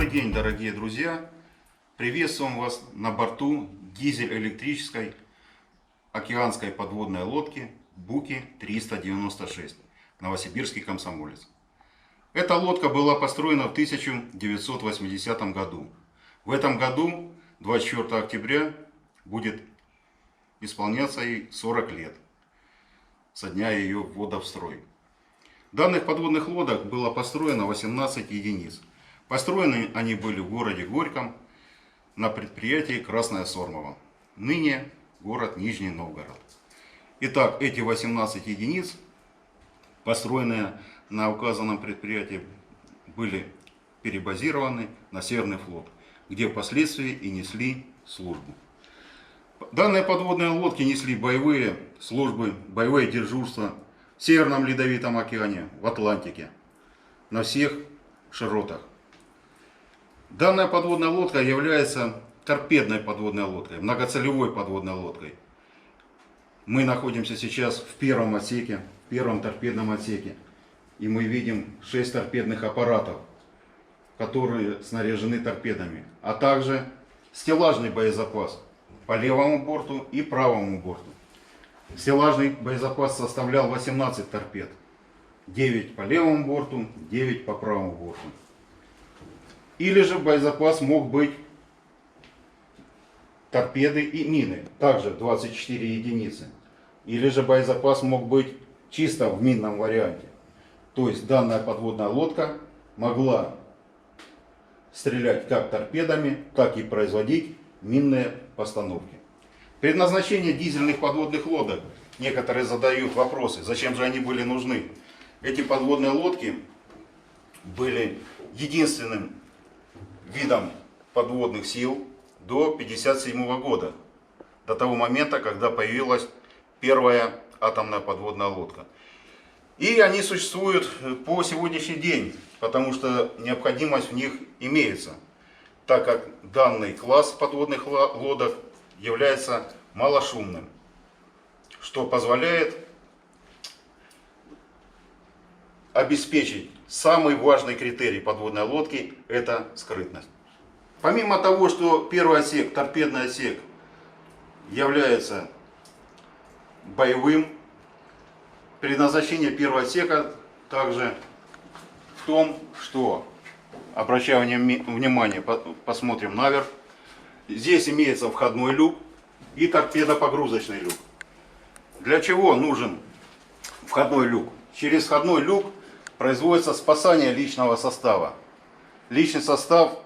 Добрый день, дорогие друзья! Приветствуем вас на борту дизель-электрической океанской подводной лодки Буки-396 «Новосибирский комсомолец». Эта лодка была построена в 1980 году. В этом году, 24 октября, будет исполняться ей 40 лет со дня ее ввода в строй. Данных подводных лодок было построено 18 единиц. Построены они были в городе Горьком на предприятии Красная Сормово. Ныне город Нижний Новгород. Итак, эти 18 единиц, построенные на указанном предприятии, были перебазированы на Северный флот, где впоследствии и несли службу. Данные подводные лодки несли боевые службы, боевые дежурства в Северном Ледовитом океане, в Атлантике, на всех широтах. Данная подводная лодка является торпедной подводной лодкой, многоцелевой подводной лодкой. Мы находимся сейчас в первом отсеке, в первом торпедном отсеке. И мы видим 6 торпедных аппаратов, которые снаряжены торпедами. А также стеллажный боезапас по левому борту и правому борту. Стеллажный боезапас составлял 18 торпед. 9 по левому борту, 9 по правому борту. Или же боезапас мог быть торпеды и мины, также 24 единицы. Или же боезапас мог быть чисто в минном варианте. То есть данная подводная лодка могла стрелять как торпедами, так и производить минные постановки. Предназначение дизельных подводных лодок. Некоторые задают вопросы, зачем же они были нужны. Эти подводные лодки были единственным видом подводных сил до 1957 года, до того момента, когда появилась первая атомная подводная лодка. И они существуют по сегодняшний день, потому что необходимость в них имеется, так как данный класс подводных лодок является малошумным, что позволяет обеспечить самый важный критерий подводной лодки – это скрытность. Помимо того, что первый отсек, торпедный отсек, является боевым, предназначение первого отсека также в том, что, обращая внимание, посмотрим наверх, здесь имеется входной люк и торпедопогрузочный люк. Для чего нужен входной люк? Через входной люк производится спасание личного состава. Личный состав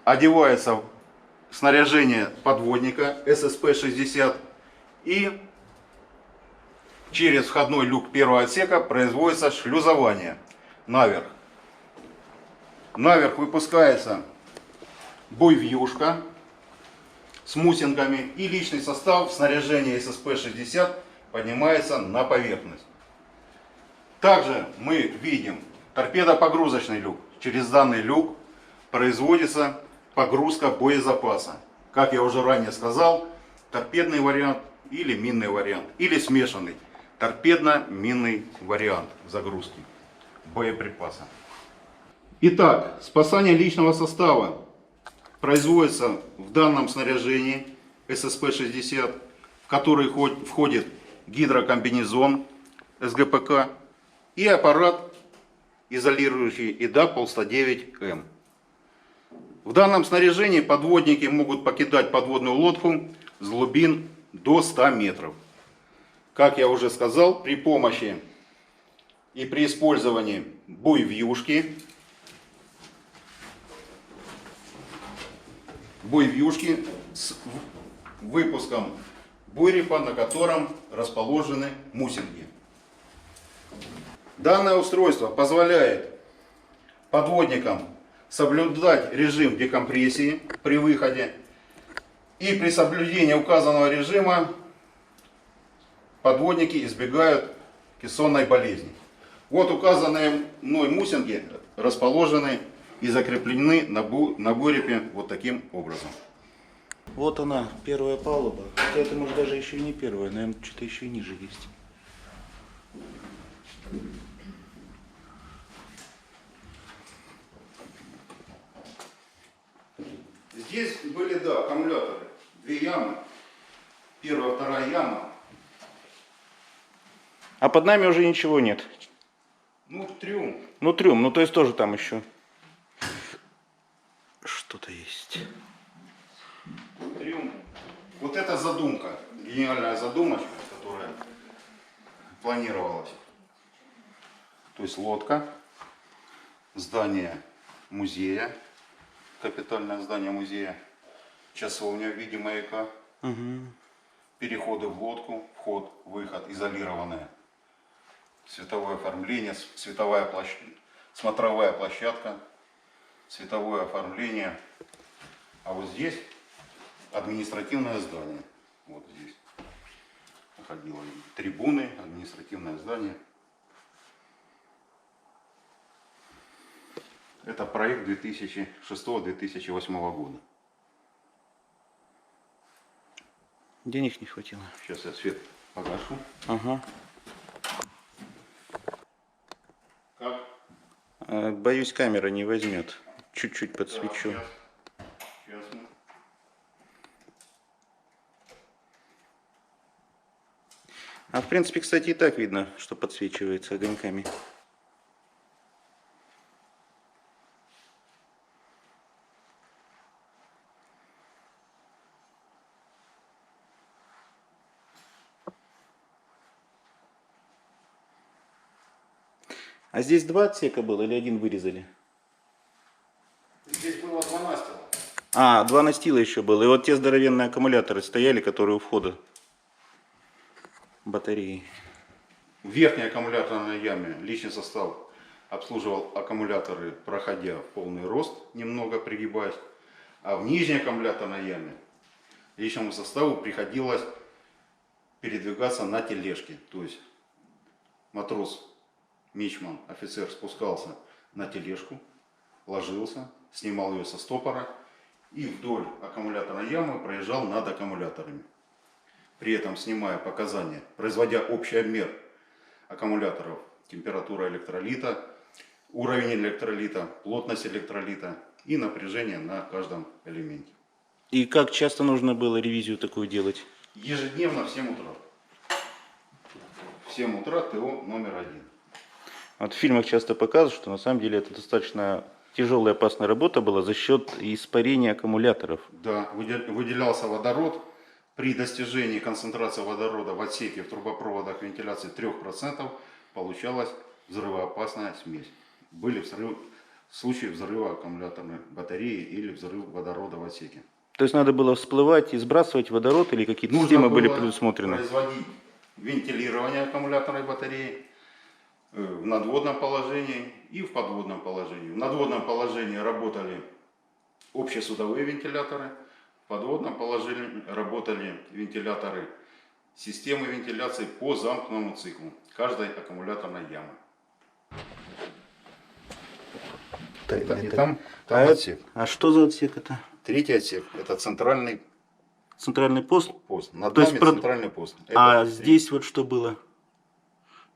одевается в снаряжение подводника ССП-60 и через входной люк первого отсека производится шлюзование наверх. Наверх выпускается буйвьюшка с мусингами, и личный состав снаряжения ССП-60 поднимается на поверхность. Также мы видим торпедопогрузочный люк. Через данный люк производится погрузка боезапаса. Как я уже ранее сказал, торпедный вариант или минный вариант, или смешанный торпедно-минный вариант загрузки боеприпаса. Итак, спасание личного состава производится в данном снаряжении ССП-60, в который входит гидрокомбинезон СГПК и аппарат, изолирующий ИДА-109М. В данном снаряжении подводники могут покидать подводную лодку с глубин до 100 метров. Как я уже сказал, при помощи и при использовании буйвьюшки с выпуском буйрипа, на котором расположены мусинги. Данное устройство позволяет подводникам соблюдать режим декомпрессии при выходе, и при соблюдении указанного режима подводники избегают кессонной болезни. Вот указанные мной мусинги расположены и закреплены на буйрипе вот таким образом. Вот она, первая палуба. Хотя это может даже еще и не первая, наверное, что-то еще и ниже есть. Здесь были, да, аккумуляторы. 2 ямы. Первая, вторая яма. А под нами уже ничего нет. Ну, трюм. Ну, трюм, ну то есть тоже там еще что-то есть. Трюм. Вот это задумка. Гениальная задумочка, которая планировалась. То есть лодка, здание музея, капитальное здание музея, часовня в виде маяка, переходы в лодку, вход, выход, изолированное, световое оформление, смотровая площадка, световое оформление. А вот здесь административное здание. Вот здесь находилось трибуны, административное здание. Это проект 2006-2008 года. Денег не хватило. Сейчас я свет погашу. Ага. Как? Боюсь, камера не возьмет. Чуть-чуть подсвечу. Так, сейчас мы. А в принципе, кстати, и так видно, что подсвечивается огоньками. А здесь 2 отсека было или один вырезали? Здесь было 2 настила. А, 2 настила еще было. И вот те здоровенные аккумуляторы стояли, которые у входа батареи. В верхней аккумуляторной яме личный состав обслуживал аккумуляторы, проходя в полный рост, немного пригибаясь. А в нижней аккумуляторной яме личному составу приходилось передвигаться на тележке. То есть матрос, мичман, офицер спускался на тележку, ложился, снимал ее со стопора и вдоль аккумуляторной ямы проезжал над аккумуляторами. При этом снимая показания, производя общий обмер аккумуляторов, температура электролита, уровень электролита, плотность электролита и напряжение на каждом элементе. И как часто нужно было ревизию такую делать? Ежедневно в 7 утра. В 7 утра ТО номер 1. Вот в фильмах часто показывают, что на самом деле это достаточно тяжелая и опасная работа была за счет испарения аккумуляторов. Да, выделялся водород. При достижении концентрации водорода в отсеке в трубопроводах вентиляции 3% получалась взрывоопасная смесь. Были случаи взрыва аккумуляторной батареи или взрыв водорода в отсеке. То есть надо было всплывать и сбрасывать водород или какие-то системы были предусмотрены? Производить вентилирование аккумуляторной батареи в надводном положении и в подводном положении. В надводном положении работали общесудовые вентиляторы, в подводном положении работали вентиляторы системы вентиляции по замкнутому циклу каждой аккумуляторной ямы. И там отсек. А что за отсек это? Третий отсек – это центральный пост? пост. Над То есть нами центральный пост. А здесь вот что было?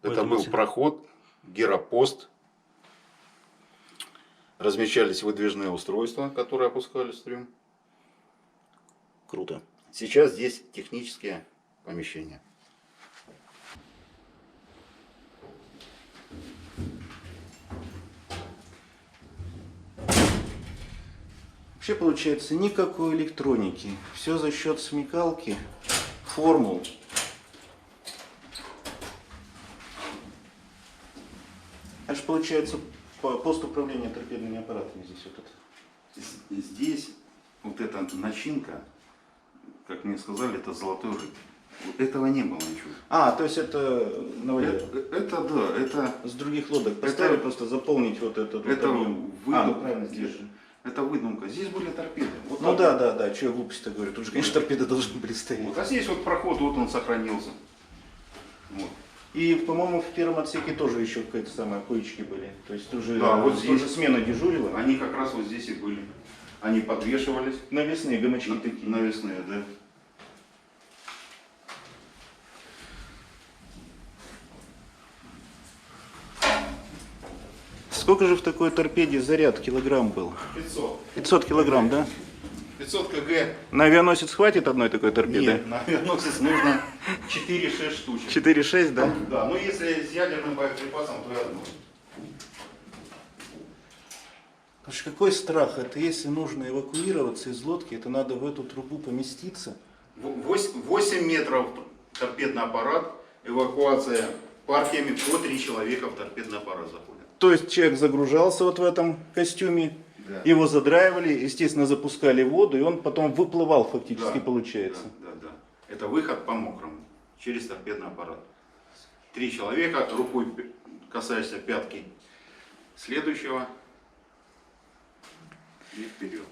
Это был проход, гиропост. Размещались выдвижные устройства, которые опускались в трюм. Круто. Сейчас здесь технические помещения. Вообще получается никакой электроники. Все за счет смекалки, формул. Это же получается пост управления торпедными аппаратами здесь вот это. Здесь вот эта начинка, как мне сказали, это золотой рыб. Вот этого не было ничего. А, то есть это Это да, это с других лодок поставили, просто заполнить вот этот вот объем. Ну правильно, здесь же. Это выдумка. Здесь были торпеды. Вот Ну да, что я глупости-то говорю. Тут же, конечно, торпеды должны были стоять. Вот. А здесь вот проход, вот он сохранился. Вот. И, по-моему, в первом отсеке тоже еще какие-то самые коечки были. То есть уже, Да, вот здесь тоже смена дежурила. Они как раз вот здесь и были. Они подвешивались. Навесные гамачки такие. Навесные, да. Сколько же в такой торпеде заряд килограмм был? 500. 500 килограмм, да? 500 кг. На авианосец хватит одной такой торпеды? Нет, на авианосец нужно 4-6 штучек. 4-6, да? Да, но если с ядерным боеприпасом, то и одно. Потому что какой страх? Это если нужно эвакуироваться из лодки, это надо в эту трубу поместиться. 8 метров торпедный аппарат, эвакуация партиями по 3 человека в торпедный аппарат заходят. То есть человек загружался вот в этом костюме, Да. его задраивали, естественно, запускали в воду, и он потом выплывал фактически, Да, получается. Да. Это выход по мокрому через торпедный аппарат. 3 человека, рукой касаешься пятки следующего и вперед.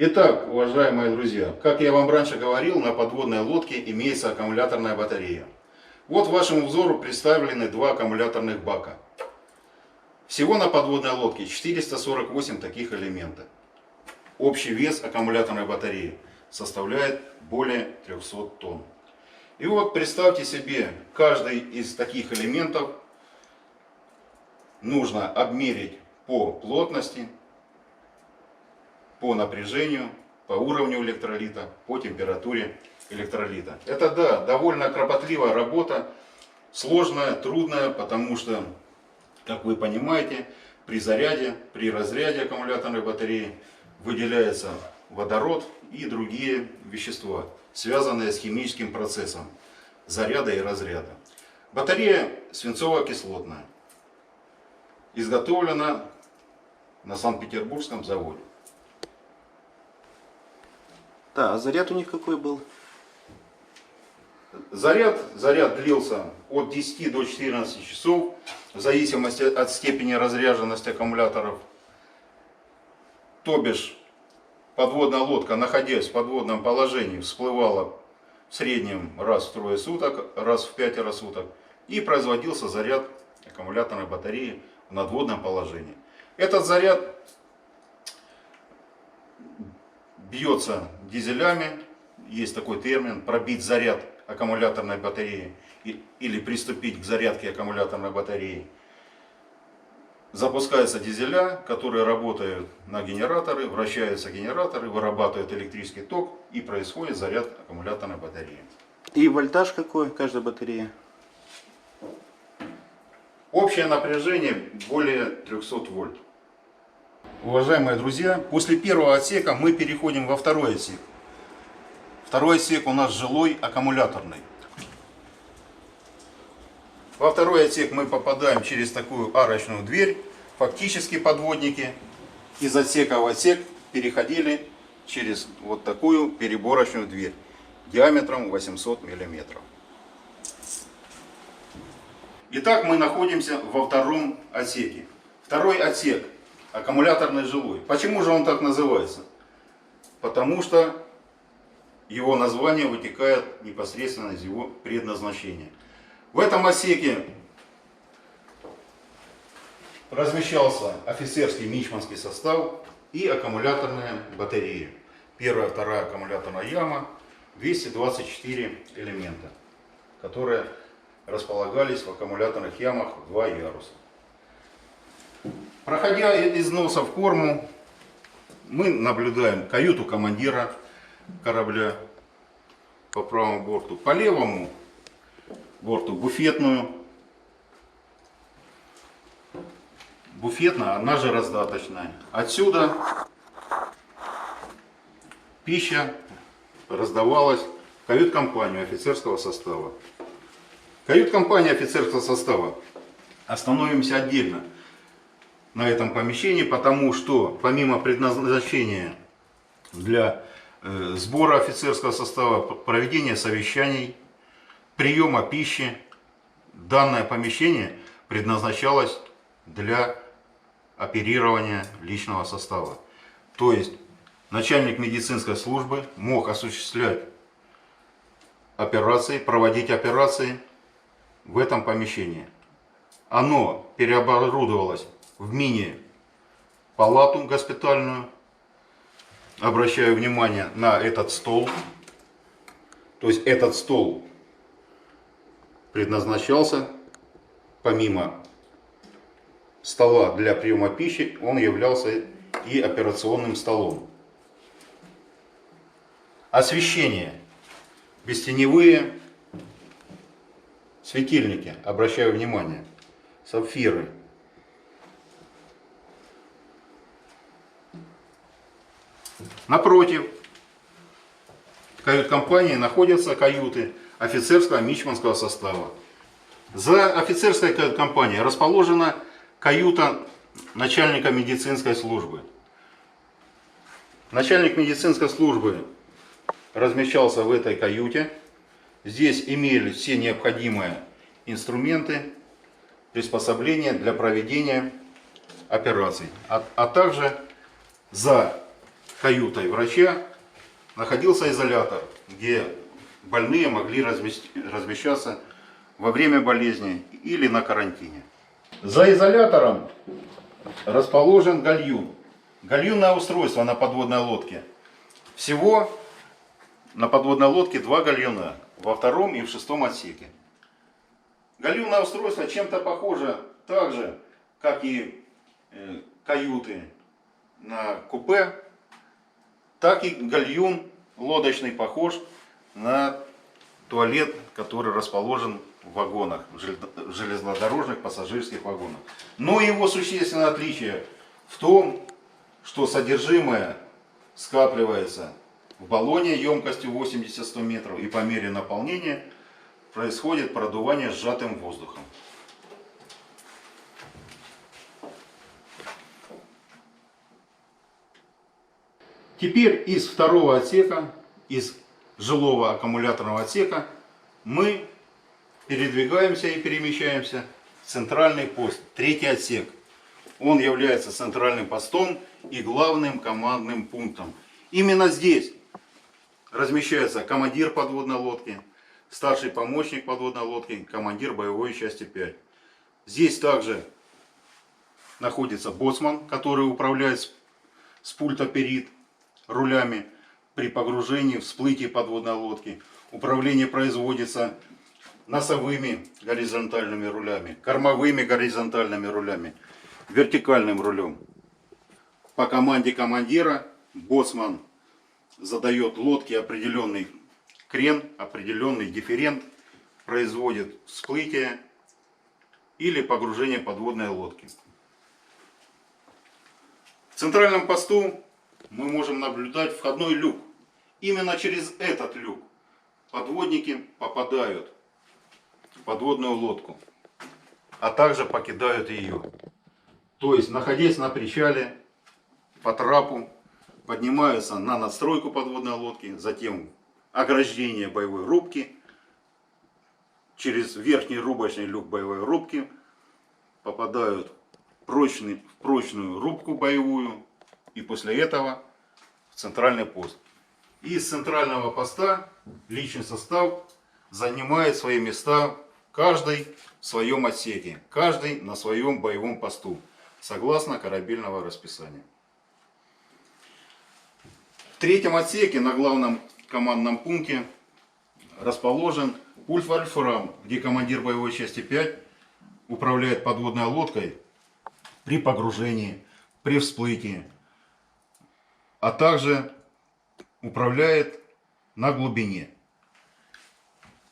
Итак, уважаемые друзья, как я вам раньше говорил, на подводной лодке имеется аккумуляторная батарея. Вот вашему взору представлены 2 аккумуляторных бака. Всего на подводной лодке 448 таких элементов. Общий вес аккумуляторной батареи составляет более 300 тонн. И вот представьте себе, каждый из таких элементов нужно обмерить по плотности, по напряжению, по уровню электролита, по температуре электролита. Это, да, довольно кропотливая работа, сложная, трудная, потому что, как вы понимаете, при заряде, при разряде аккумуляторной батареи выделяется водород и другие вещества, связанные с химическим процессом заряда и разряда. Батарея свинцово-кислотная, изготовлена на Санкт-Петербургском заводе. Да, а заряд у них какой был? Заряд длился от 10 до 14 часов, в зависимости от степени разряженности аккумуляторов. То бишь, подводная лодка, находясь в подводном положении, всплывала в среднем раз в 3 суток, раз в 5 суток, и производился заряд аккумуляторной батареи в надводном положении. Этот заряд бьется дизелями, есть такой термин, пробить заряд аккумуляторной батареи или приступить к зарядке аккумуляторной батареи. Запускаются дизеля, которые работают на генераторы, вращаются генераторы, вырабатывают электрический ток и происходит заряд аккумуляторной батареи. И вольтаж какой каждой батареи? Общее напряжение более 300 вольт. Уважаемые друзья, после первого отсека мы переходим во второй отсек. Второй отсек у нас жилой, аккумуляторный. Во второй отсек мы попадаем через такую арочную дверь. Фактически подводники из отсека в отсек переходили через вот такую переборочную дверь диаметром 800 мм. Итак, мы находимся во втором отсеке. Второй отсек аккумуляторный жилой. Почему же он так называется? Потому что его название вытекает непосредственно из его предназначения. В этом отсеке размещался офицерский мичманский состав и аккумуляторные батареи. Первая, вторая аккумуляторная яма, 224 элемента, которые располагались в аккумуляторных ямах в 2 яруса. Проходя из носа в корму, мы наблюдаем каюту командира корабля по правому борту, по левому борту буфетную. Буфетная, она же раздаточная. Отсюда пища раздавалась в кают-компанию офицерского состава. Кают-компания офицерского состава. Остановимся отдельно на этом помещении, потому что помимо предназначения для сбора офицерского состава, проведения совещаний, приема пищи, данное помещение предназначалось для оперирования личного состава. То есть начальник медицинской службы мог осуществлять операции, проводить операции в этом помещении. Оно переоборудовалось в мини-палату госпитальную. Обращаю внимание на этот стол. То есть этот стол предназначался, помимо стола для приема пищи, он являлся и операционным столом. Освещение. Бестеневые светильники, обращаю внимание. Сапфиры. Напротив кают-компании находятся каюты офицерского мичманского состава. За офицерской кают-компанией расположена каюта начальника медицинской службы. Начальник медицинской службы размещался в этой каюте. Здесь имели все необходимые инструменты, приспособления для проведения операций. А также за каютой врача находился изолятор, где больные могли размещаться во время болезни или на карантине. За изолятором расположен гальюн. Гальюнное устройство на подводной лодке. Всего на подводной лодке 2 гальюна, во втором и в шестом отсеке. Гальюнное устройство чем-то похоже так же, как и каюты на купе, так и гальюн лодочный похож на туалет, который расположен в вагонах, в железнодорожных пассажирских вагонах. Но его существенное отличие в том, что содержимое скапливается в баллоне емкостью 80-100 метров, и по мере наполнения происходит продувание сжатым воздухом. Теперь из второго отсека, из жилого аккумуляторного отсека, мы передвигаемся и перемещаемся в центральный пост, третий отсек. Он является центральным постом и главным командным пунктом. Именно здесь размещается командир подводной лодки, старший помощник подводной лодки, командир боевой части 5. Здесь также находится боцман, который управляет с пульта перед рулями при погружении, всплытии подводной лодки. Управление производится носовыми горизонтальными рулями, кормовыми горизонтальными рулями, вертикальным рулем. По команде командира боцман задает лодке определенный крен, определенный дифферент, производит всплытие или погружение подводной лодки. В центральном посту мы можем наблюдать входной люк. Именно через этот люк подводники попадают в подводную лодку, а также покидают ее. То есть, находясь на причале, по трапу, поднимаются на надстройку подводной лодки, затем ограждение боевой рубки, через верхний рубочный люк боевой рубки попадают в прочную рубку боевую и после этого в центральный пост. И из центрального поста личный состав занимает свои места, каждый в своем отсеке, каждый на своем боевом посту, согласно корабельного расписания. В третьем отсеке на главном командном пункте расположен пульт вольфрам, где командир боевой части 5 управляет подводной лодкой при погружении, при всплытии, а также управляет на глубине.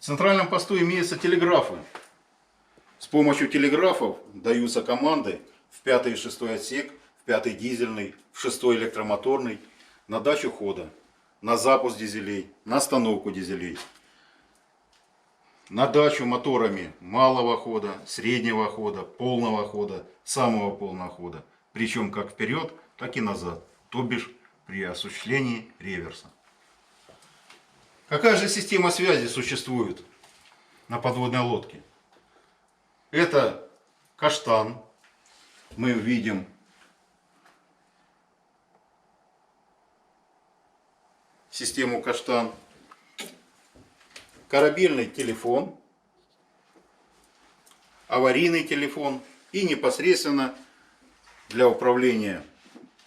В центральном посту имеются телеграфы. С помощью телеграфов даются команды в 5-й и 6-й отсек, в 5-й дизельный, в 6-й электромоторный, на дачу хода, на запуск дизелей, на остановку дизелей, на дачу моторами малого хода, среднего хода, полного хода, самого полного хода. Причем как вперед, так и назад, то бишь при осуществлении реверса. Какая же система связи существует на подводной лодке? Это каштан. Мы видим систему каштан. Корабельный телефон, аварийный телефон и непосредственно для управления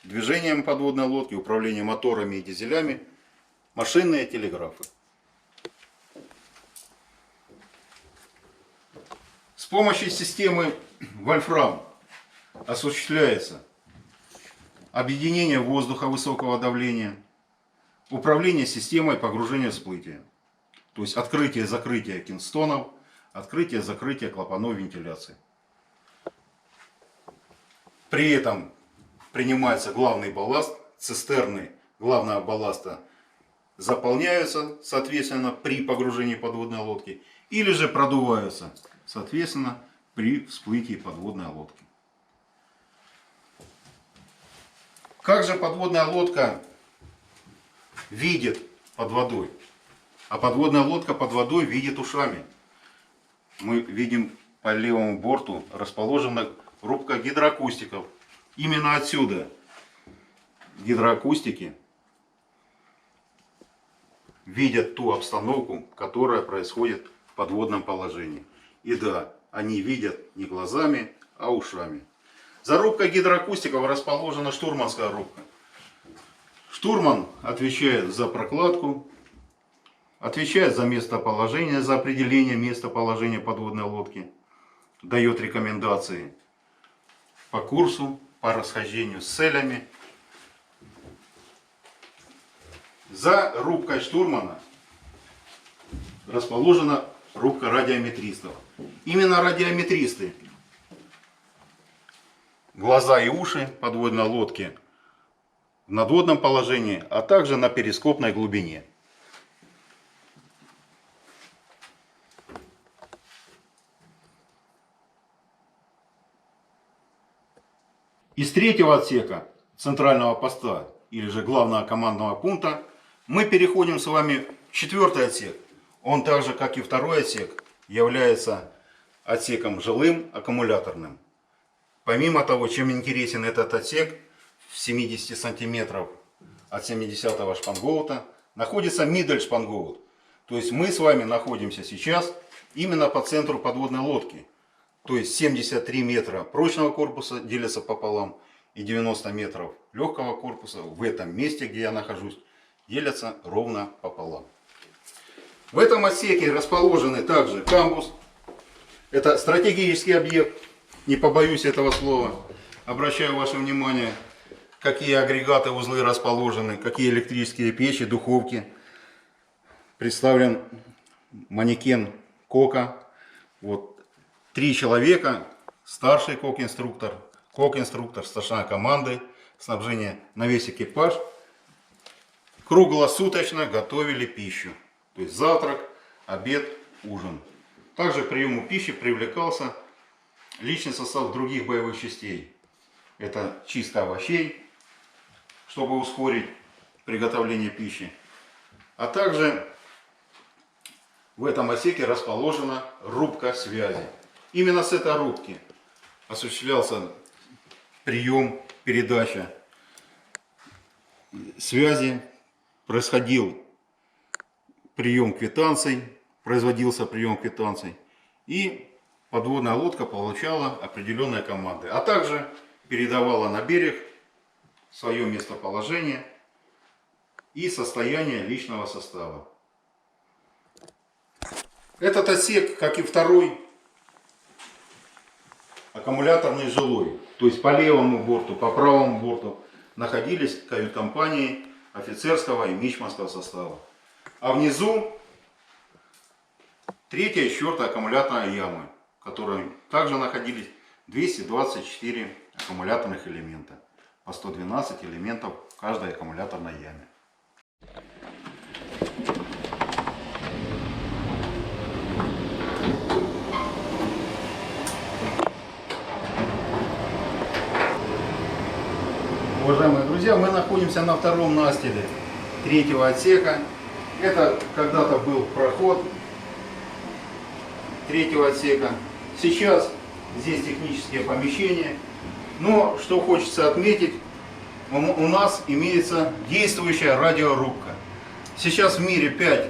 движением подводной лодки, управления моторами и дизелями машинные телеграфы. С помощью системы вольфрам осуществляется объединение воздуха высокого давления, Управление системой погружения всплытия. То есть открытие и закрытие кинстонов, открытие и закрытие клапанной вентиляции. При этом принимается главный балласт, цистерны главного балласта заполняются, соответственно, при погружении подводной лодки, или же продуваются, соответственно, при всплытии подводной лодки. Как же подводная лодка видит под водой? А подводная лодка под водой видит ушами. Мы видим по левому борту расположена рубка гидроакустиков. Именно отсюда гидроакустики видят ту обстановку, которая происходит в подводном положении. И да, они видят не глазами, а ушами. За рубкой гидроакустиков расположена штурманская рубка. Штурман отвечает за прокладку, отвечает за местоположение, за определение местоположения подводной лодки, дает рекомендации по курсу, по расхождению с целями. За рубкой штурмана расположена рубка радиометристов. Именно радиометристы, глаза и уши подводной лодки в надводном положении, а также на перископной глубине. Из третьего отсека центрального поста, или же главного командного пункта, мы переходим с вами в четвертый отсек. Он так же, как и второй отсек, является отсеком жилым, аккумуляторным. Помимо того, чем интересен этот отсек, в 70 сантиметров от 70-го шпангоута находится миддель шпангоут. То есть мы с вами находимся сейчас именно по центру подводной лодки. То есть 73 метра прочного корпуса делятся пополам и 90 метров легкого корпуса в этом месте, где я нахожусь, делятся ровно пополам. В этом отсеке расположены также камбус. Это стратегический объект, не побоюсь этого слова. Обращаю ваше внимание, какие агрегаты, узлы расположены, какие электрические печи, духовки. Представлен манекен кока. Вот 3 человека, старший кок-инструктор, старшина команды, снабжение на весь экипаж, круглосуточно готовили пищу. То есть завтрак, обед, ужин. Также к приему пищи привлекался личный состав других боевых частей. Это чистка овощей, чтобы ускорить приготовление пищи. А также в этом отсеке расположена рубка связи. Именно с этой рубки осуществлялся прием, передача связи, происходил прием квитанций, производился прием квитанций, и подводная лодка получала определенные команды, а также передавала на берег свое местоположение и состояние личного состава. Этот отсек, как и второй, аккумуляторный жилой. То есть по левому борту, по правому борту находились кают-компании офицерского и мичманского состава. А внизу 3-я и 4-я аккумуляторная ямы, в которой также находились 224 аккумуляторных элемента. По 112 элементов в каждой аккумуляторной яме. Уважаемые друзья, мы находимся на втором настиле 3-го отсека. Это когда-то был проход 3-го отсека. Сейчас здесь технические помещения. Но что хочется отметить, у нас имеется действующая радиорубка. Сейчас в мире 5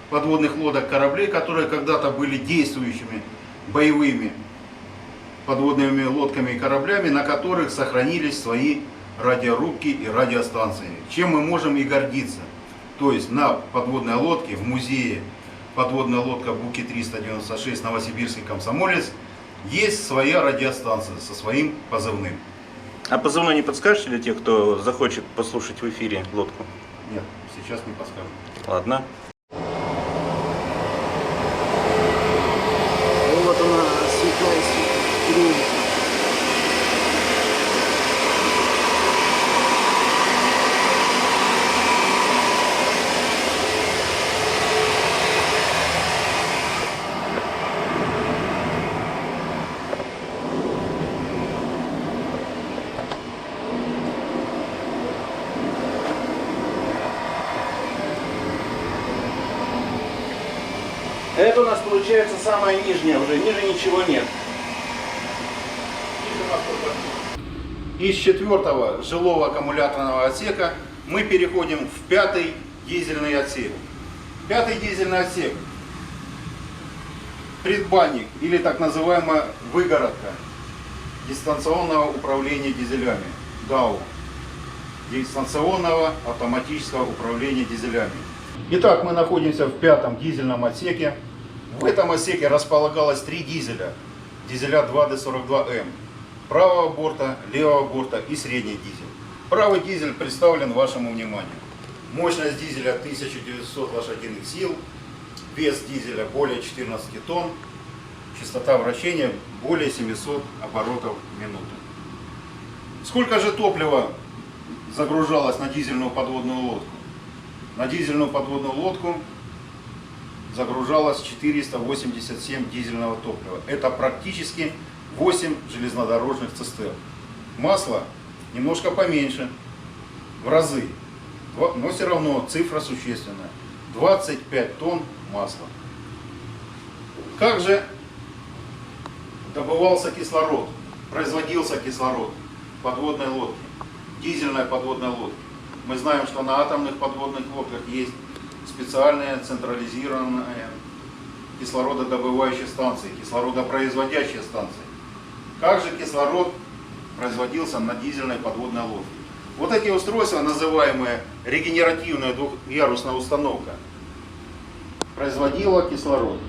подводных лодок, кораблей, которые когда-то были действующими боевыми подводными лодками и кораблями, на которых сохранились свои радиорубки и радиостанции. Чем мы можем и гордиться. То есть на подводной лодке в музее подводная лодка Буки-396 Новосибирский Комсомолец есть своя радиостанция со своим позывным. А позывной не подскажете для тех, кто захочет послушать в эфире лодку? Нет, Сейчас не подскажу. Ладно. Вот она, святая святая. Это у нас получается самая нижняя уже, ниже ничего нет. Из 4-го жилого аккумуляторного отсека мы переходим в 5-й дизельный отсек. 5-й дизельный отсек. Предбанник или так называемая выгородка дистанционного управления дизелями. ДАУ. Дистанционного автоматического управления дизелями. Итак, мы находимся в 5-м дизельном отсеке. В этом отсеке располагалось 3 дизеля. Дизеля 2D42М. Правого борта, левого борта и средний дизель. Правый дизель представлен вашему вниманию. Мощность дизеля 1900 лошадиных сил. Вес дизеля более 14 тонн. Частота вращения более 700 оборотов в минуту. Сколько же топлива загружалось на дизельную подводную лодку? На дизельную подводную лодку загружалось 487 дизельного топлива. Это практически 8 железнодорожных цистерн. Масло немножко поменьше, в разы, но все равно цифра существенная. 25 тонн масла. Как же добывался кислород, производился кислород в подводной лодке, дизельной подводной лодке? Мы знаем, что на атомных подводных лодках есть специальные централизированные кислорододобывающие станции, кислородопроизводящие станции. Как же кислород производился на дизельной подводной лодке? Вот эти устройства, называемые регенеративная двухъярусная установка, производила кислород.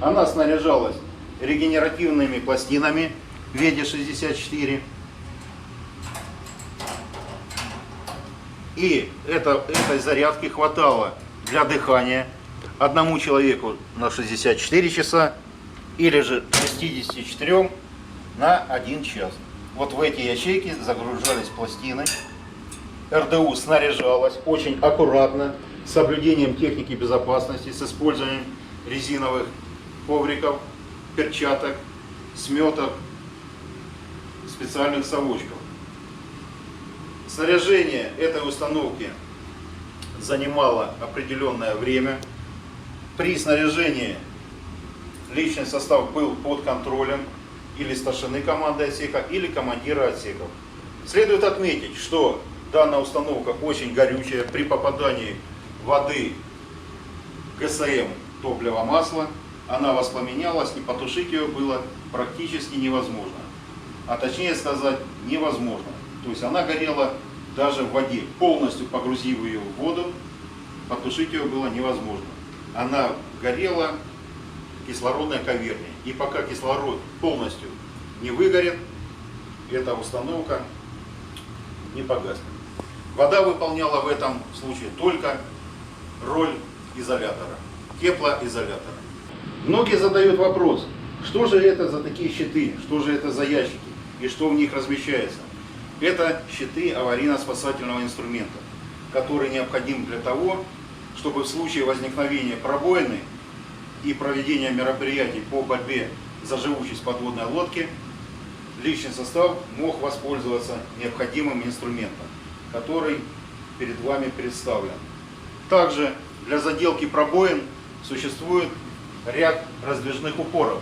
Она снаряжалась регенеративными пластинами в виде 64. И этой зарядки хватало для дыхания одному человеку на 64 часа или же 64 на 1 час. Вот в эти ячейки загружались пластины. РДУ снаряжалась очень аккуратно, с соблюдением техники безопасности, с использованием резиновых ковриков, перчаток, сметок, специальных совочков. Снаряжение этой установки занимало определенное время. При снаряжении личный состав был под контролем или старшины команды отсека, или командира отсеков. Следует отметить, что данная установка очень горючая. При попадании воды, ГСМ, топлива, масла, она воспламенялась, и потушить ее было практически невозможно. А точнее сказать, невозможно. То есть она горела даже в воде. Полностью погрузив ее в воду, потушить ее было невозможно. Она горела кислородной каверней. И пока кислород полностью не выгорит, эта установка не погаснет. Вода выполняла в этом случае только роль изолятора, теплоизолятора. Многие задают вопрос, что же это за такие щиты, что же это за ящики и что в них размещается. Это щиты аварийно-спасательного инструмента, который необходим для того, чтобы в случае возникновения пробоины и проведения мероприятий по борьбе за живучесть подводной лодки личный состав мог воспользоваться необходимым инструментом, который перед вами представлен. Также для заделки пробоин существует ряд раздвижных упоров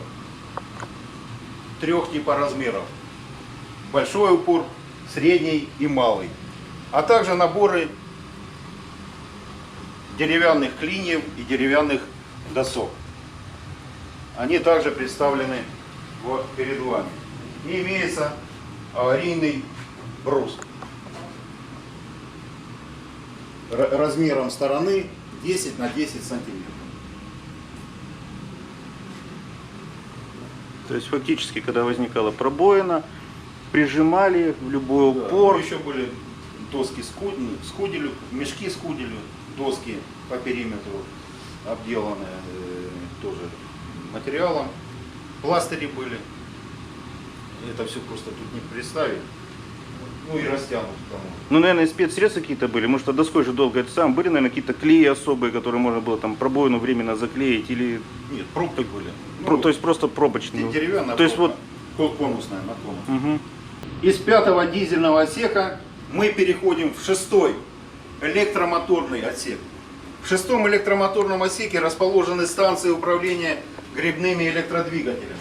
3 типа размеров: большой упор, средний и малый, а также наборы деревянных клиньев и деревянных досок. Они также представлены перед вами. И имеется аварийный брус размером стороны 10 на 10 сантиметров. То есть фактически, когда возникала пробоина, прижимали в любой упор. Еще были доски с куделю, мешки с куделю. доски по периметру обделаны тоже материалом. Пластыри были. Это все просто тут не представить. Ну и растянут тому. Ну, наверное, и спецсредства какие-то были. Может, а доской же долго это сам. Были, наверное, какие-то клеи особые, которые можно было там пробоину временно заклеить или... Нет, пробки были. то есть просто пробочные. Деревянная То есть пробка. Конусная на конус. Угу. Из 5-го дизельного отсека мы переходим в 6-й электромоторный отсек. В 6-м электромоторном отсеке расположены станции управления гребными электродвигателями.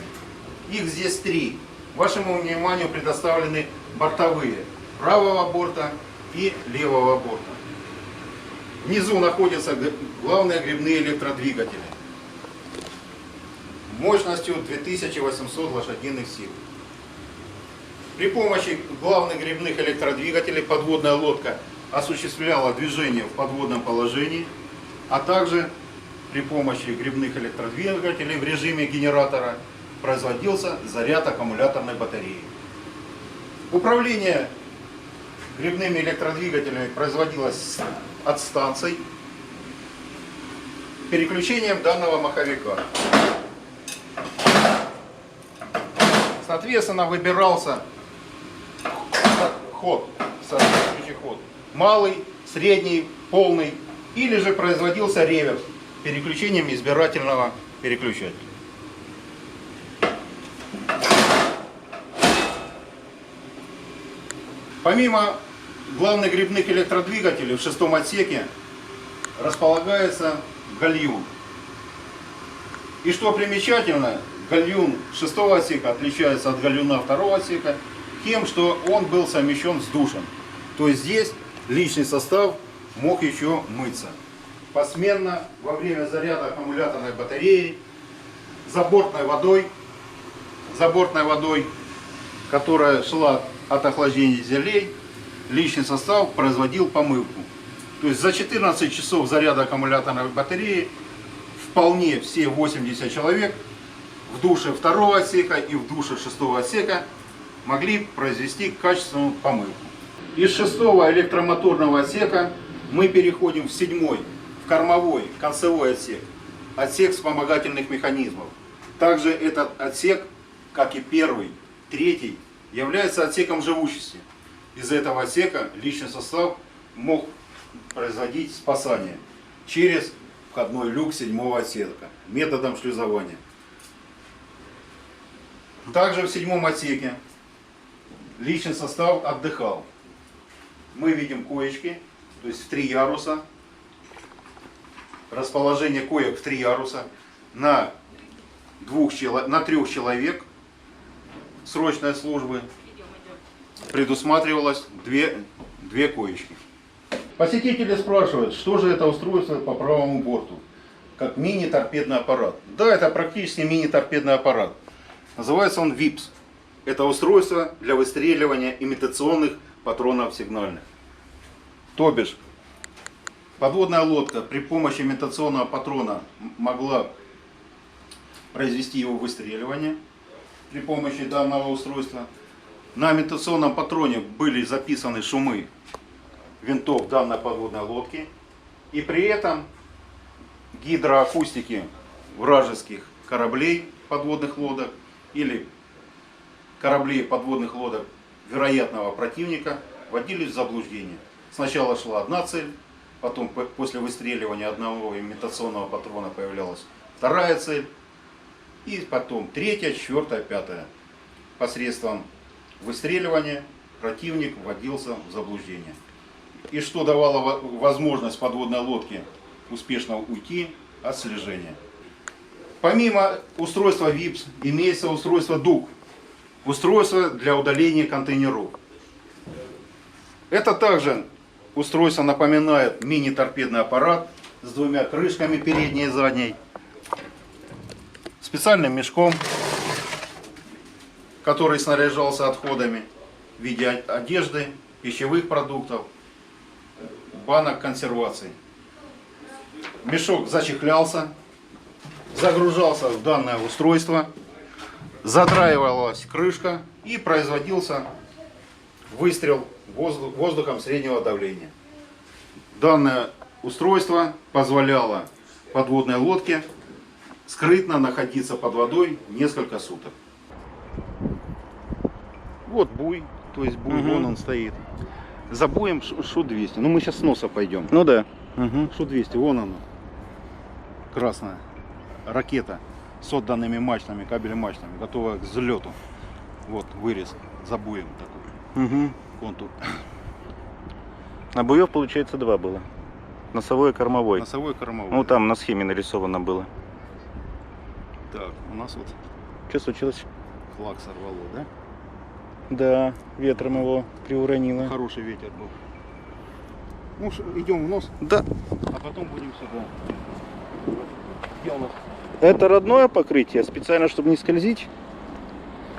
Их здесь 3. Вашему вниманию предоставлены бортовые правого борта и левого борта. Внизу находятся главные гребные электродвигатели мощностью 2800 лошадиных сил. При помощи главных гребных электродвигателей подводная лодка осуществляла движение в подводном положении, а также при помощи гребных электродвигателей в режиме генератора производился заряд аккумуляторной батареи. Управление гребными электродвигателями производилось от станций переключением данного маховика. Соответственно, выбирался ход, соответствующий ход. Малый, средний, полный. Или же производился реверс переключением избирательного переключателя. Помимо главных гребных электродвигателей в 6-м отсеке располагается гальюн. И что примечательно, гальюн 6-го отсека отличается от гальюна 2-го отсека тем, что он был совмещен с душем. То есть здесь личный состав мог еще мыться. Посменно во время заряда аккумуляторной батареи забортной водой, которая шла от охлаждения дизелей, личный состав производил помывку. То есть за 14 часов заряда аккумуляторной батареи вполне все 80 человек в душе 2-го отсека и в душе 6-го отсека могли произвести качественную помывку. Из 6-го электромоторного отсека мы переходим в 7-й, в кормовой, концевой отсек, отсек вспомогательных механизмов. Также этот отсек, как и 1-й, 3-й, является отсеком живучести. Из этого отсека личный состав мог производить спасание через входной люк 7-го отсека методом шлюзования. Также в 7-м отсеке личный состав отдыхал. Мы видим коечки, то есть в 3 яруса, расположение коек в 3 яруса на 3 человек срочной службы предусматривалось 2 коечки. Посетители спрашивают, что же это устройство по правому борту, как мини-торпедный аппарат. Да, это практически мини-торпедный аппарат. Называется он ВИПС. Это устройство для выстреливания имитационных патронов сигнальных. То бишь, подводная лодка при помощи имитационного патрона могла произвести его выстреливание при помощи данного устройства. На имитационном патроне были записаны шумы винтов данной подводной лодки. И при этом гидроакустики вражеских кораблей, подводных лодок или кораблей подводных лодок вероятного противника вводились в заблуждение. Сначала шла одна цель, потом после выстреливания одного имитационного патрона появлялась 2-я цель, и потом 3-я, 4-я, 5-я. Посредством выстреливания противник вводился в заблуждение. И что давало возможность подводной лодке успешно уйти от слежения. Помимо устройства ВИПС имеется устройство ДУК, устройство для удаления контейнеров. Это также устройство напоминает мини-торпедный аппарат с 2 крышками, передней и задней, специальным мешком, который снаряжался отходами в виде одежды, пищевых продуктов, банок консервации. Мешок зачехлялся, загружался в данное устройство, задраивалась крышка и производился выстрел воздухом среднего давления. Данное устройство позволяло подводной лодке скрытно находиться под водой несколько суток. Вот буй, то есть буй, Мгм. вон он стоит. За буем Шу-200. Ну мы сейчас с носа пойдем. Ну да. Мгм. Шу-200, вон она. Красная ракета с отданными мачтами, кабелем-мачтами, готовая к взлету. Вот вырез за буем такой. Мгм. Контур. А буев, получается, два было. Носовой и кормовой. Носовой, кормовой. Ну там на схеме нарисовано было. Так, у нас вот Что случилось? флаг сорвало, да? Да, ветром его приуронило. Хороший ветер был. Ну, идем в нос, Да. а потом будем сюда. Где у нас? Это родное покрытие, специально, чтобы не скользить.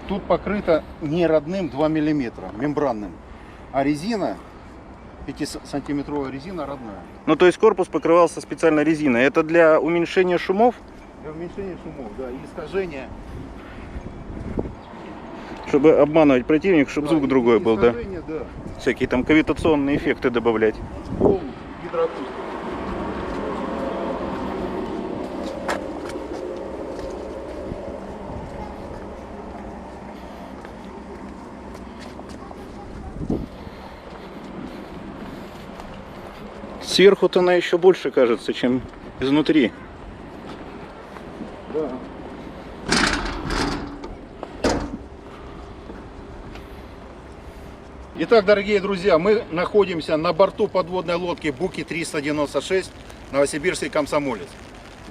Тут покрыто не родным 2 миллиметра, мембранным. А резина, 5-сантиметровая резина родная. Ну то есть корпус покрывался специально резиной. Это для уменьшения шумов, Для уменьшения шумов, да, и искажения. чтобы обманывать противника, чтобы звук другой был, да? Искажения, да. Всякие там кавитационные эффекты добавлять. Пол гидроакустики. Сверху-то она еще больше кажется, чем изнутри. Да. Итак, дорогие друзья, мы находимся на борту подводной лодки Буки-396 Новосибирский Комсомолец.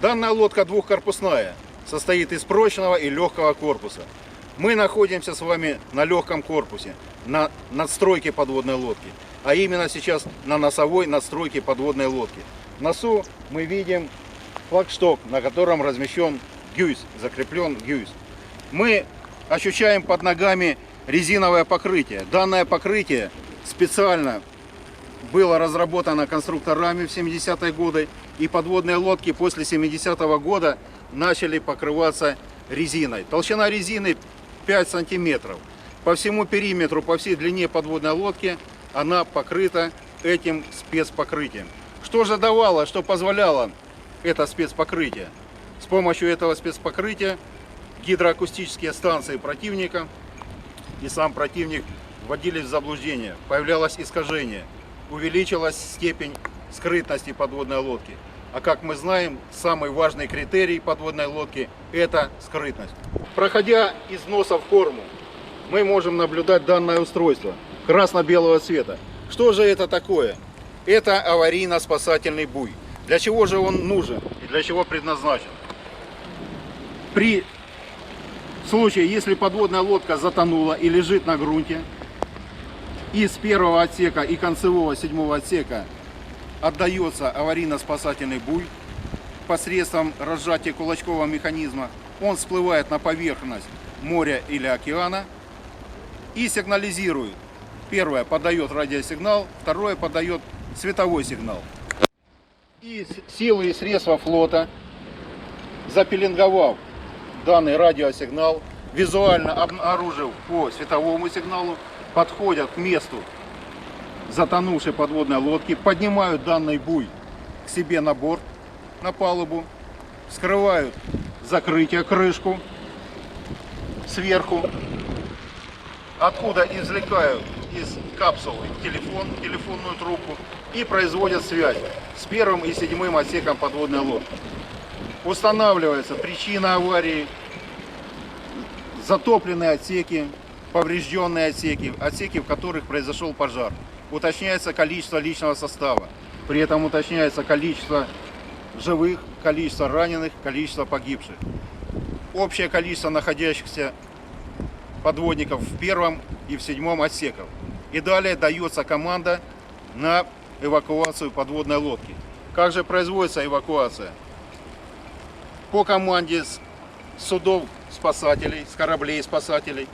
Данная лодка двухкорпусная, состоит из прочного и легкого корпуса. Мы находимся с вами на легком корпусе, на надстройке подводной лодки, а именно сейчас на носовой надстройке подводной лодки. В носу мы видим флагшток, на котором размещен гюйс, закреплен гюйс. Мы ощущаем под ногами резиновое покрытие. Данное покрытие специально было разработано конструкторами в 70-е годы, и подводные лодки после 70-го года начали покрываться резиной. Толщина резины 5 сантиметров. По всему периметру, по всей длине подводной лодки она покрыта этим спецпокрытием. Что же давало, что позволяло это спецпокрытие? С помощью этого спецпокрытия гидроакустические станции противника и сам противник вводились в заблуждение, появлялось искажение, увеличилась степень скрытности подводной лодки. А как мы знаем, самый важный критерий подводной лодки – это скрытность. Проходя из носа в корму, мы можем наблюдать данное устройство красно-белого цвета. Что же это такое? Это аварийно-спасательный буй. Для чего же он нужен и для чего предназначен? При случае, если подводная лодка затонула и лежит на грунте, из первого отсека и концевого 7-го отсека отдается аварийно-спасательный буй посредством разжатия кулачкового механизма. Он всплывает на поверхность моря или океана и сигнализирует. Первое подает радиосигнал, второе подает световой сигнал. И силы и средства флота, запеленговав данный радиосигнал, визуально обнаружив по световому сигналу, подходят к месту затонувшей подводной лодки, поднимают данный буй к себе на борт, на палубу, вскрывают закрытие, крышку сверху, откуда извлекают из капсулы телефонную трубку и производят связь с первым и 7-м отсеком подводной лодки. Устанавливается причина аварии, затопленные отсеки, поврежденные отсеки, отсеки, в которых произошел пожар. Уточняется количество личного состава, при этом уточняется количество живых, количество раненых, количество погибших. Общее количество находящихся подводников в 1-м и в 7-м отсеках. И далее дается команда на эвакуацию подводной лодки. Как же производится эвакуация? По команде с судов спасателей, с кораблей спасателей,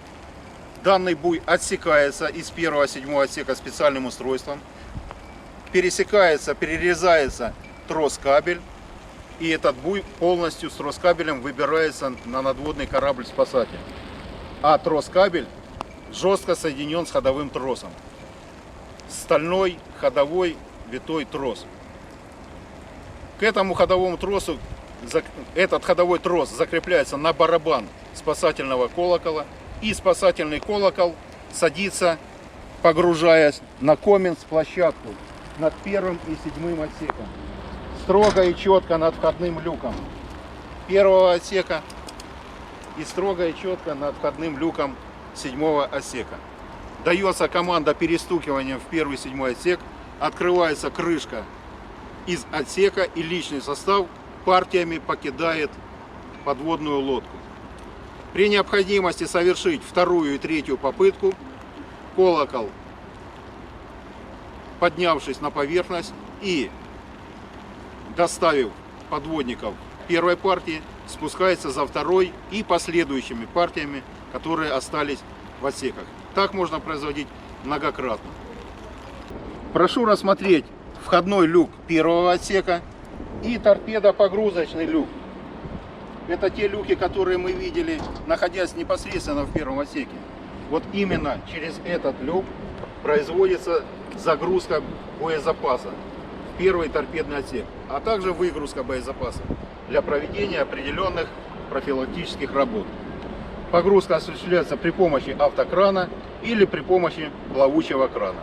данный буй отсекается из 1-го 7-го отсека специальным устройством, пересекается, перерезается трос-кабель, и этот буй полностью с трос-кабелем выбирается на надводный корабль-спасатель. А трос-кабель жестко соединен с ходовым тросом. Стальной ходовой витой трос. К этому ходовому тросу, этот ходовой трос закрепляется на барабан спасательного колокола, и спасательный колокол садится, погружаясь на коменс площадку над первым и седьмым отсеком, строго и четко над входным люком первого отсека и строго и четко над входным люком седьмого отсека. Дается команда перестукивания в первый и седьмой отсек, открывается крышка из отсека, и личный состав партиями покидает подводную лодку. При необходимости совершить вторую и третью попытку, колокол, поднявшись на поверхность и доставив подводников первой партии, спускается за второй и последующими партиями, которые остались в отсеках. Так можно производить многократно. Прошу рассмотреть входной люк первого отсека и торпедопогрузочный люк. Это те люки, которые мы видели, находясь непосредственно в первом отсеке. Вот именно через этот люк производится загрузка боезапаса в первый торпедный отсек, а также выгрузка боезапаса для проведения определенных профилактических работ. Погрузка осуществляется при помощи автокрана или при помощи плавучего крана.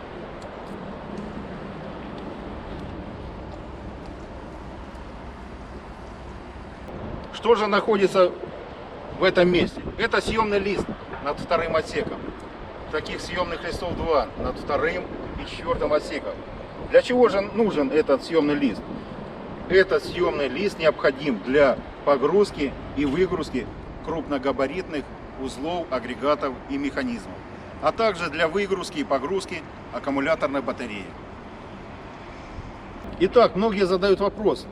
Что же находится в этом месте? Это съемный лист над вторым отсеком. Таких съемных листов два над вторым и четвертым отсеком. Для чего же нужен этот съемный лист? Этот съемный лист необходим для погрузки и выгрузки крупногабаритных узлов, агрегатов и механизмов, а также для выгрузки и погрузки аккумуляторной батареи. Итак, многие задают вопрос.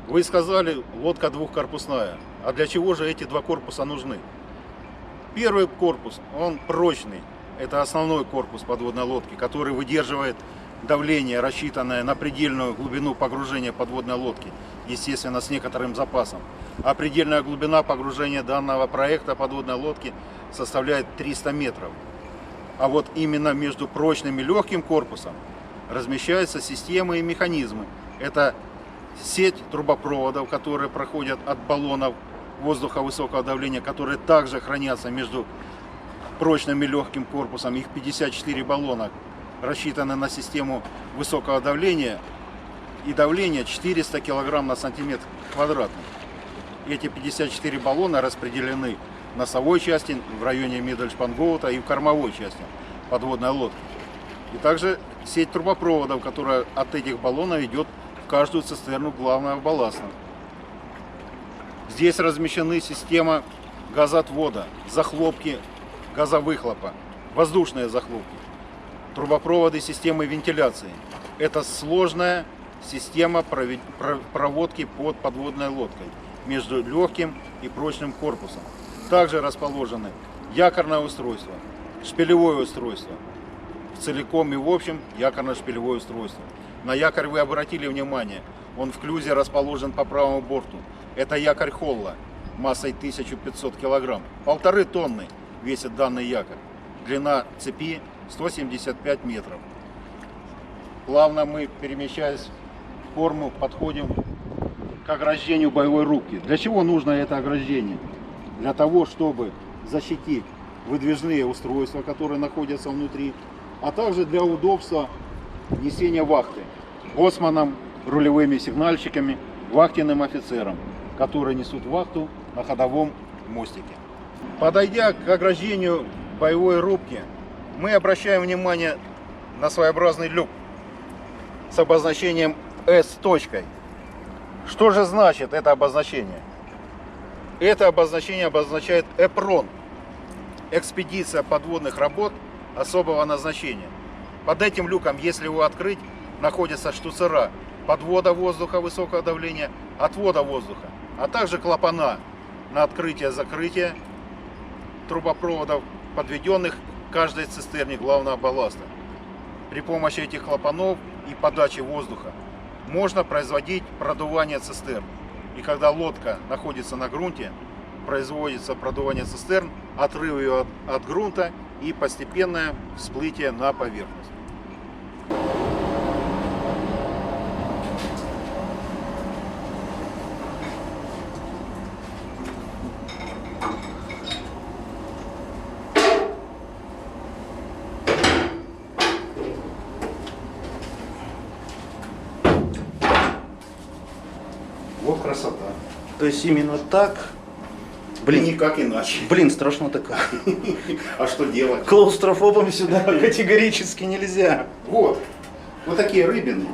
Вы сказали, лодка двухкорпусная. А для чего же эти два корпуса нужны? Первый корпус, он прочный. Это основной корпус подводной лодки, который выдерживает давление, рассчитанное на предельную глубину погружения подводной лодки, естественно, с некоторым запасом. А предельная глубина погружения данного проекта подводной лодки составляет 300 метров. А вот именно между прочным и легким корпусом размещаются системы и механизмы. Это сеть трубопроводов, которые проходят от баллонов воздуха высокого давления, которые также хранятся между прочным и легким корпусом. Их 54 баллона, рассчитаны на систему высокого давления, и давление 400 кг на сантиметр квадратный. Эти 54 баллона распределены в носовой части, в районе Миддельшпангоута, и в кормовой части подводной лодки. И также сеть трубопроводов, которая от этих баллонов идет в каждую цистерну главного балласта. Здесь размещены система газоотвода, захлопки газовыхлопа, воздушные захлопки, трубопроводы системы вентиляции. Это сложная система проводки под подводной лодкой между легким и прочным корпусом. Также расположены якорное устройство, шпилевое устройство, целиком и в общем якорно-шпилевое устройство. На якорь вы обратили внимание, он в клюзе расположен по правому борту. Это якорь Холла массой 1500 кг. 1,5 тонны весит данный якорь. Длина цепи 175 метров. Плавно мы, перемещаясь в форму, подходим к ограждению боевой рубки. Для чего нужно это ограждение? Для того, чтобы защитить выдвижные устройства, которые находятся внутри, а также для удобства несения вахты боцманом, рулевыми сигнальщиками, вахтенным офицерам, которые несут вахту на ходовом мостике. Подойдя к ограждению боевой рубки, мы обращаем внимание на своеобразный люк с обозначением S точкой. Что же значит это обозначение? Это обозначение обозначает эпрон, экспедиция подводных работ особого назначения. Под этим люком, если его открыть, находятся штуцера подвода воздуха высокого давления, отвода воздуха, а также клапана на открытие-закрытие трубопроводов, подведенных к каждой цистерне главного балласта. При помощи этих клапанов и подачи воздуха можно производить продувание цистерн. И когда лодка находится на грунте, производится продувание цистерн, отрыв ее от грунта и постепенное всплытие на поверхность. То есть именно так? Блин, никак иначе. Блин, страшно такое. А что делать? Клаустрофобам сюда категорически нельзя. Вот. Вот такие рыбины.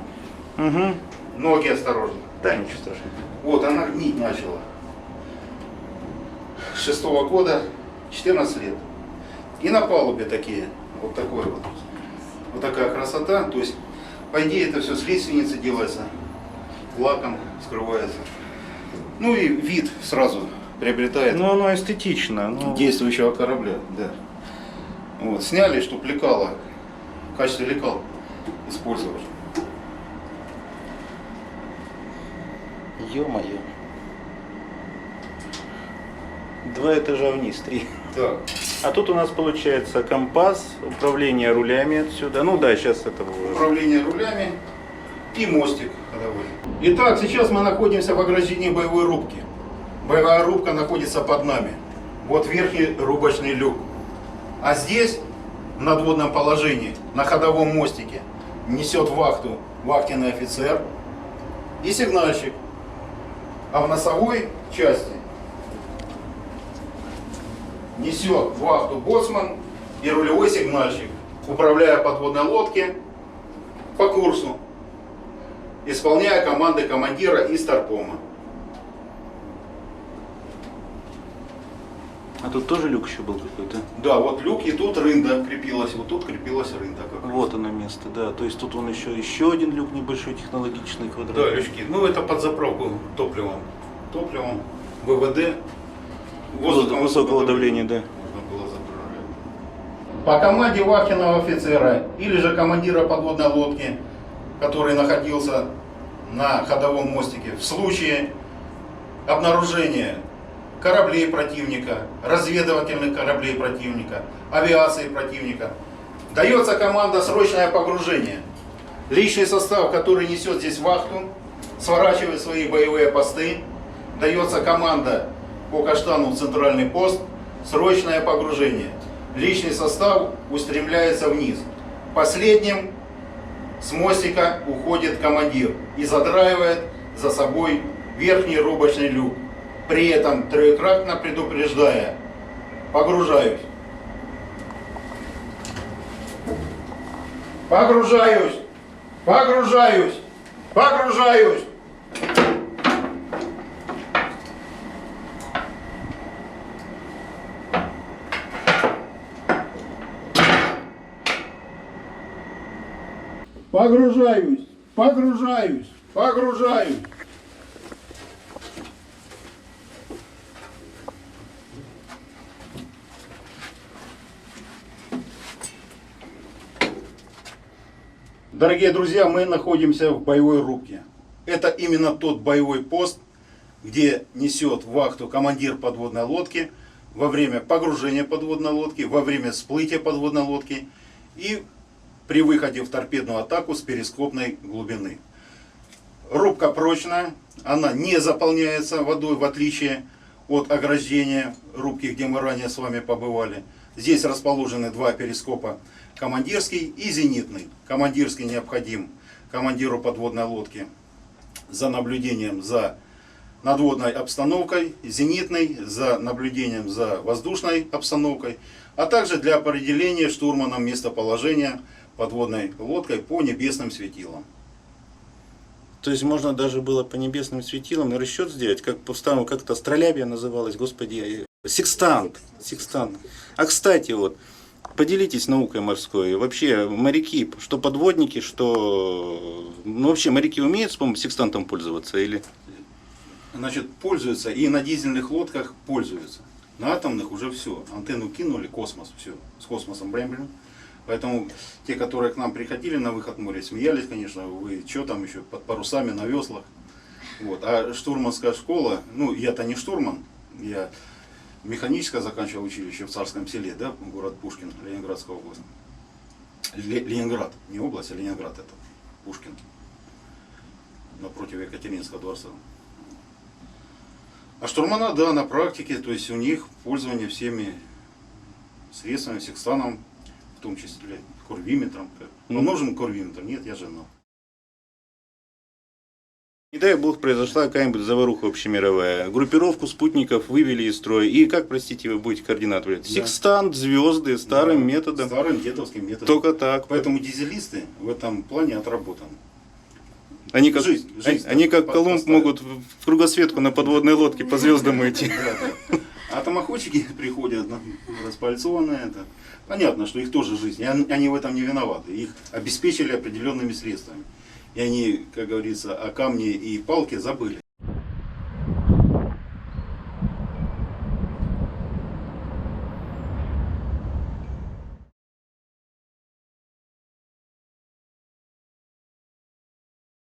Угу. Ноги осторожно. Да, ничего страшного. Вот, она гнить начала. С 6-го года, 14 лет. И на палубе такие, вот такой вот. Вот такая красота. То есть, по идее, это все с лиственницы делается, лаком скрывается. Ну и вид сразу приобретает Ну, оно эстетично. Ну, действующего корабля. Да. Вот, сняли, чтобы лекало, в качестве лекал использовать. ё-моё. 2 этажа вниз, 3. Так. А тут у нас получается компас, управление рулями отсюда. Ну да, сейчас это уже. Управление рулями и мостик ходовой. Итак, сейчас мы находимся в ограждении боевой рубки. Боевая рубка находится под нами. Вот верхний рубочный люк. А здесь, в надводном положении, на ходовом мостике, несет вахту вахтенный офицер и сигнальщик. А в носовой части несет вахту боцман и рулевой сигнальщик, управляя подводной лодки по курсу, исполняя команды командира и старпома. А тут тоже люк еще был какой-то. Да, вот люк, и тут рында крепилась, вот тут крепилась рында. Как раз. Вот оно место, да. То есть тут он еще один люк небольшой, технологичный, квадрат. Да, лючки. Ну, это под заправку топливом. Топливом, ВВД. Воздухом Высокого давления, да. Можно было заправлять. По команде вахтенного офицера или же командира подводной лодки, который находился на ходовом мостике, в случае обнаружения кораблей противника, разведывательных кораблей противника, авиации противника, дается команда «Срочное погружение». Личный состав, который несет здесь вахту, сворачивает свои боевые посты, дается команда по каштану в центральный пост «Срочное погружение». Личный состав устремляется вниз. Последним с мостика уходит командир и задраивает за собой верхний рубочный люк, при этом троекратно предупреждая: погружаюсь. Погружаюсь. Погружаюсь. Погружаюсь. Погружаюсь. Погружаюсь. Погружаюсь. Дорогие друзья, мы находимся в боевой рубке. Это именно тот боевой пост, где несет вахту командир подводной лодки во время погружения подводной лодки, во время всплытия подводной лодки и при выходе в торпедную атаку с перископной глубины. Рубка прочная, она не заполняется водой, в отличие от ограждения рубки, где мы ранее с вами побывали. Здесь расположены два перископа, командирский и зенитный. Командирский необходим командиру подводной лодки за наблюдением за надводной обстановкой, зенитный за наблюдением за воздушной обстановкой, а также для определения штурманом местоположения подводной лодкой по небесным светилам. То есть можно даже было по небесным светилам расчет сделать, как по-старому как-то астролябия называлась, господи, секстант. Секстант. А кстати, вот, поделитесь наукой морской. Вообще моряки, что подводники, что... Ну вообще моряки умеют с помощью секстантом пользоваться или... Значит, пользуются и на дизельных лодках пользуются. На атомных уже все. Антенну кинули, космос, все. С космосом блин. Поэтому те, которые к нам приходили на выход в море, смеялись, конечно, вы что там еще под парусами на веслах. Вот. А штурманская школа, ну я-то не штурман, я механическое заканчивал училище в Царском селе, да, город Пушкин, Ленинградская область. Ленинград, не область, а Ленинград это, Пушкин, напротив Екатеринского дворца. А штурмана, да, на практике, то есть у них пользование всеми средствами, секстаном, в том числе курвиметром. Вам нужен курвиметр? Нет, я женат. Не дай бог, произошла какая-нибудь заваруха общемировая. Группировку спутников вывели из строя. И как, простите, вы будете координаты влиять? Секстант, звезды, старым методом. Старым дедовским методом. Только так. Поэтому дизелисты в этом плане отработаны. Они как, Жизнь они как Колумб поставили. могут в кругосветку на подводной лодке по звездам идти. Да. А томоходчики приходят распальцованные. Это. Понятно, что их тоже жизнь. И они в этом не виноваты. Их обеспечили определенными средствами. И они, как говорится, о камне и палке забыли.